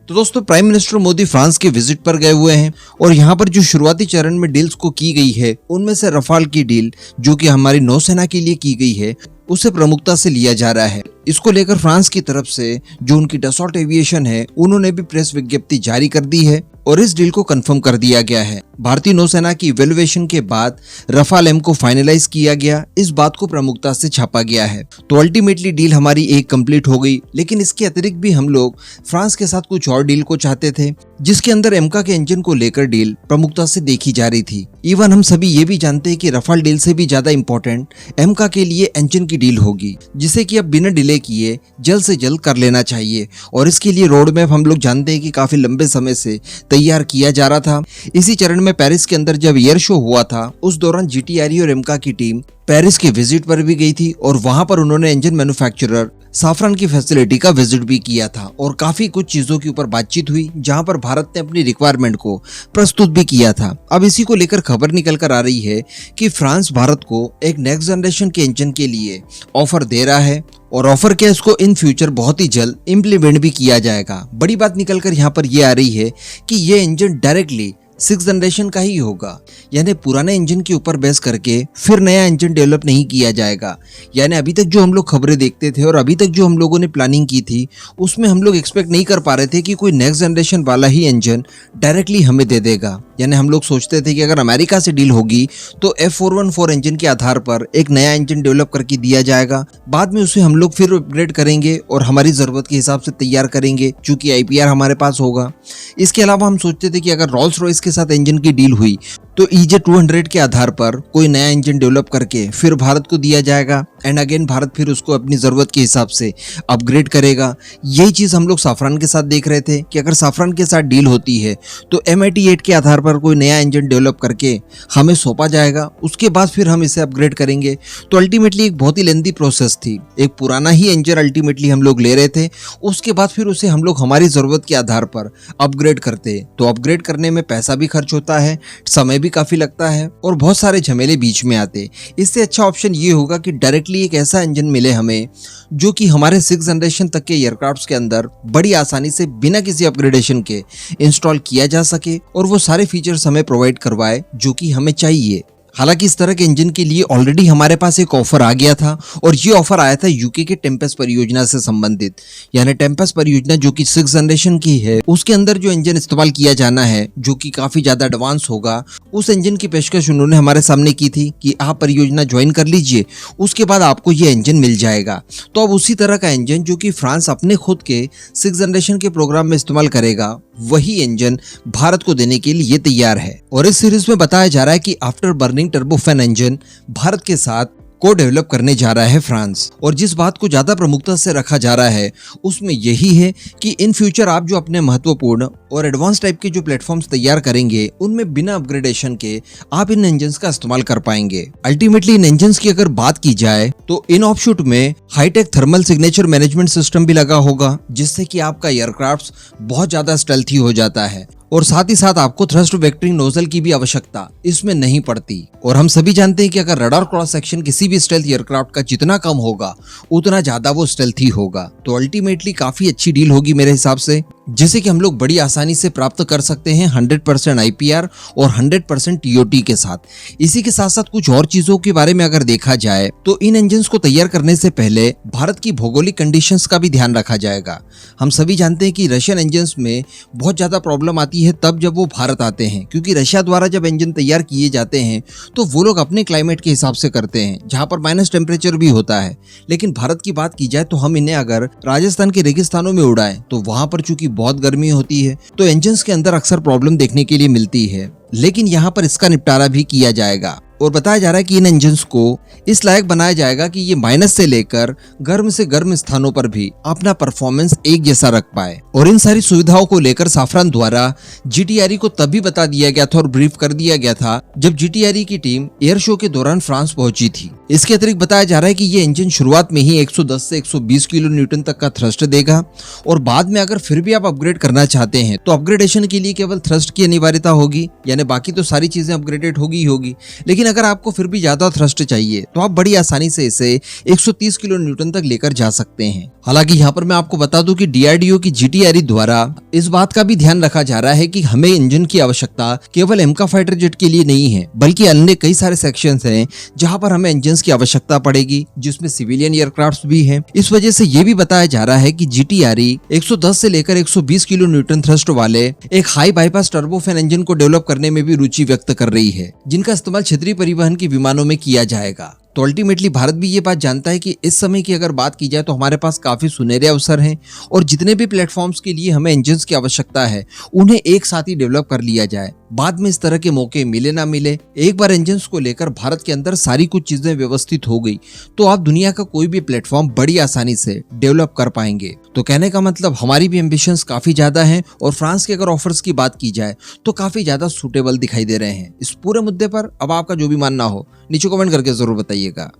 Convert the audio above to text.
तो दोस्तों prime minister Modi France के विजिट पर गए हुए हैं और यहाँ पर जो शुरुआती चरण में डील्स को की गई है उनमें से रफाल की डील जो कि हमारी नौसेना के लिए की गई है उसे प्रमुखता से लिया जा रहा है। इसको लेकर फ्रांस की तरफ से जो उनकी डसॉल्ट एविएशन है उन्होंने भी प्रेस विज्ञप्ति जारी कर दी है और इस डील को कंफर्म कर दिया गया है। भारतीय नौसेना की इवैल्यूएशन के बाद रफाल एम को फाइनलाइज किया गया, इस बात को प्रमुखता से छापा गया है। तो अल्टीमेटली डील हमारी एक कंप्लीट हो गई, लेकिन इसके अतिरिक्त भी हम लोग फ्रांस के साथ कुछ और डील को चाहते थे जिसके अंदर एमका के इंजन को लेकर डील प्रमुखता से देखी जा रही थी। इवन हम सभी ये भी जानते हैं कि रफाल डील से भी ज्यादा इंपॉर्टेंट एमका के लिए इंजन की डील होगी, जिसे कि अब बिना डिले किए जल्द से जल्द कर लेना चाहिए। और इसके लिए रोड मैप हम लोग जानते हैं कि काफी लंबे समय से तैयार किया जा रहा था। इसी चरण में पेरिस के अंदर जब एयर शो हुआ था उस दौरान जीटीआरई और एमका की टीम पेरिस के विजिट पर भी गई थी और वहां पर उन्होंने इंजन मैन्युफैक्चरर साफरान की फैसिलिटी का विजिट भी किया था और काफी कुछ चीजों के ऊपर बातचीत हुई जहां पर भारत ने अपनी रिक्वायरमेंट को प्रस्तुत भी किया था। अब इसी को लेकर खबर निकल कर आ रही है कि फ्रांस भारत को एक नेक्स्ट जनरेशन के इंजन के लिए ऑफर दे रहा है और ऑफर क्या इसको इन फ्यूचर बहुत ही जल्द इम्प्लीमेंट भी किया जाएगा। बड़ी बात निकल कर यहाँ पर यह आ रही है कि ये इंजन डायरेक्टली 6th जनरेशन का ही होगा, यानी पुराने इंजन के ऊपर बेस करके फिर नया इंजन डेवलप नहीं किया जाएगा। यानी अभी तक जो हम लोग खबरें देखते थे और अभी तक जो हम लोगों ने प्लानिंग की थी उसमें हम लोग एक्सपेक्ट नहीं कर पा रहे थे कि कोई नेक्स्ट जनरेशन वाला ही इंजन डायरेक्टली हमें दे देगा। यानी हम लोग सोचते थे कि अगर अमेरिका से डील होगी तो F414 इंजन के आधार पर एक नया इंजन डेवलप करके दिया जाएगा, बाद में उसे हम लोग फिर अपग्रेड करेंगे और हमारी जरूरत के हिसाब से तैयार करेंगे चूंकि IPR हमारे पास होगा। इसके अलावा हम सोचते थे कि अगर रोल्स रॉयस के साथ इंजन की डील हुई तो EJ200 के आधार पर कोई नया इंजन डेवलप करके फिर भारत को दिया जाएगा एंड अगेन भारत फिर उसको अपनी जरूरत के हिसाब से अपग्रेड करेगा। यही चीज हम लोग साफरान के साथ देख रहे थे कि अगर साफरान के साथ डील होती है तो M88 के आधार पर कोई नया इंजन डेवलप करके हमें सौंपा जाएगा, उसके बाद फिर हम इसे अपग्रेड करेंगे। तो अल्टीमेटली एक बहुत ही लेंथी प्रोसेस थी। एक पुराना ही इंजन अल्टीमेटली हम लोग ले रहे थे, उसके बाद फिर उसे हम लोग हमारी जरूरत के आधार पर अपग्रेड करते। तो अपग्रेड करने में पैसा भी खर्च होता है, समय भी काफी लगता है और बहुत सारे झमेले बीच में आते। इससे अच्छा ऑप्शन ये होगा कि डायरेक्टली एक ऐसा इंजन मिले हमें जो कि हमारे 6th जनरेशन तक के एयरक्राफ्ट्स के अंदर बड़ी आसानी से बिना किसी अपग्रेडेशन के इंस्टॉल किया जा सके और वो सारे फीचर्स हमें प्रोवाइड करवाए जो कि हमें चाहिए। हालांकि इस तरह के इंजन के लिए ऑलरेडी हमारे पास एक ऑफर आ गया था और ये ऑफर आया था यूके के टेम्पेस्ट परियोजना से संबंधित। यानी टेम्पेस्ट परियोजना जो कि 6th जनरेशन की है उसके अंदर जो इंजन इस्तेमाल किया जाना है जो कि काफी ज्यादा एडवांस होगा, उस इंजन की पेशकश उन्होंने हमारे सामने की थी कि आप परियोजना ज्वाइन कर लीजिए, उसके बाद आपको ये इंजन मिल जाएगा। तो अब उसी तरह का इंजन जो कि फ्रांस अपने खुद के 6th जनरेशन के प्रोग्राम में इस्तेमाल करेगा वही इंजन भारत को देने के लिए तैयार है। और इस सीरीज में बताया जा रहा है कि after burning turbofan engine Bharat के साथ को डेवलप करने जा रहा है फ्रांस। और जिस बात को ज्यादा प्रमुखता से रखा जा रहा है उसमें यही है कि इन फ्यूचर आप जो अपने महत्वपूर्ण और एडवांस टाइप के जो प्लेटफॉर्म्स तैयार करेंगे उनमें बिना अपग्रेडेशन के आप इन इंजन्स का इस्तेमाल कर पाएंगे। अल्टीमेटली इन इंजन्स की अगर बात की जाए तो इन ऑफशूट में high tech thermal signature management system भी लगा होगा जिससे कि आपका एयरक्राफ्ट बहुत ज्यादा स्टेल्थी हो जाता है और साथ ही साथ आपको थ्रस्ट वेक्टरिंग नोजल की भी आवश्यकता इसमें नहीं पड़ती। और हम सभी जानते हैं कि अगर रडार क्रॉस सेक्शन किसी भी स्टेल्थ एयरक्राफ्ट का जितना कम होगा उतना ज्यादा वो स्टेल्थी होगा। तो अल्टीमेटली काफी अच्छी डील होगी मेरे हिसाब से, जिसे कि हम लोग बड़ी आसानी से प्राप्त कर सकते हैं 100% IPR और 100% TOT के साथ। इसी के साथ साथ कुछ और चीजों के बारे में अगर देखा जाए तो इन इंजन्स को तैयार करने से पहले भारत की भौगोलिक कंडीशंस का भी ध्यान रखा जाएगा। हम सभी जानते हैं कि रशियन इंजन्स में बहुत ज्यादा प्रॉब्लम आती है तब जब वो भारत आते हैं, क्योंकि रशिया द्वारा जब इंजन तैयार किए जाते हैं तो वो लोग अपने क्लाइमेट के हिसाब से करते हैं जहां पर माइनस टेम्परेचर भी होता है। लेकिन भारत की बात की जाए तो हम इन्हें अगर राजस्थान के रेगिस्तानों में उड़ाएं तो वहां पर चूंकि बहुत गर्मी होती है तो इंजन्स के अंदर अक्सर प्रॉब्लम देखने के लिए मिलती है। लेकिन यहाँ पर इसका निपटारा भी किया जाएगा और बताया जा रहा है कि इन इंजन्स को इस लायक बनाया जाएगा कि ये माइनस से लेकर गर्म से गर्म स्थानों पर भी अपना परफॉर्मेंस एक जैसा रख पाए। और इन सारी सुविधाओं को लेकर साफरान द्वारा GTRE को तभी बता दिया गया था और ब्रीफ कर दिया गया था जब GTRE की टीम एयर शो के दौरान फ्रांस पहुंची थी। इसके अतिरिक्त बताया जा रहा है कि ये इंजन शुरुआत में ही 110 से 120 किलो न्यूटन तक का थ्रस्ट देगा और बाद में अगर फिर भी आप अपग्रेड करना चाहते हैं तो अपग्रेडेशन के लिए केवल थ्रस्ट की अनिवार्यता होगी, यानी बाकी तो सारी चीजें अपग्रेडेड होगी ही होगी। लेकिन अगर आपको फिर भी ज्यादा थ्रस्ट चाहिए तो आप बड़ी आसानी से इसे 130 किलो न्यूटन तक लेकर जा सकते हैं। हालांकि यहाँ पर मैं आपको बता दूं कि DRDO की GTRE द्वारा इस बात का भी ध्यान रखा जा रहा है कि हमें इंजन की आवश्यकता केवल एमका फाइटर जेट के लिए नहीं है, बल्कि अन्य कई सारे सेक्शंस हैं जहां पर हमें इंजन की आवश्यकता पड़ेगी, जिसमें सिविलियन एयरक्राफ्ट भी हैं। इस वजह से ये भी बताया जा रहा है कि GTRE 110 से लेकर 120 किलो न्यूटन थ्रस्ट वाले एक हाई बाईपास टर्बोफैन इंजन को डेवलप करने में भी रुचि व्यक्त कर रही है, जिनका इस्तेमाल क्षेत्रीय परिवहन के विमानों में किया जाएगा। तो अल्टीमेटली भारत भी ये बात जानता है कि इस समय की अगर बात की जाए तो हमारे पास काफी सुनहरे अवसर हैं और जितने भी प्लेटफॉर्म्स के लिए हमें इंजन्स की आवश्यकता है उन्हें एक साथ ही डेवलप कर लिया जाए। बाद में इस तरह के मौके मिले ना मिले, एक बार इंजन्स को लेकर भारत के अंदर सारी कुछ चीजें व्यवस्थित हो गई तो आप दुनिया का कोई भी प्लेटफॉर्म बड़ी आसानी से डेवलप कर पाएंगे। तो कहने का मतलब हमारी भी एम्बिशंस काफी ज्यादा हैं और फ्रांस के अगर ऑफर्स की बात की जाए तो काफी ज्यादा सूटेबल दिखाई दे रहे हैं। इस पूरे मुद्दे पर अब आपका जो भी मानना हो नीचे कमेंट करके जरूर बताइएगा।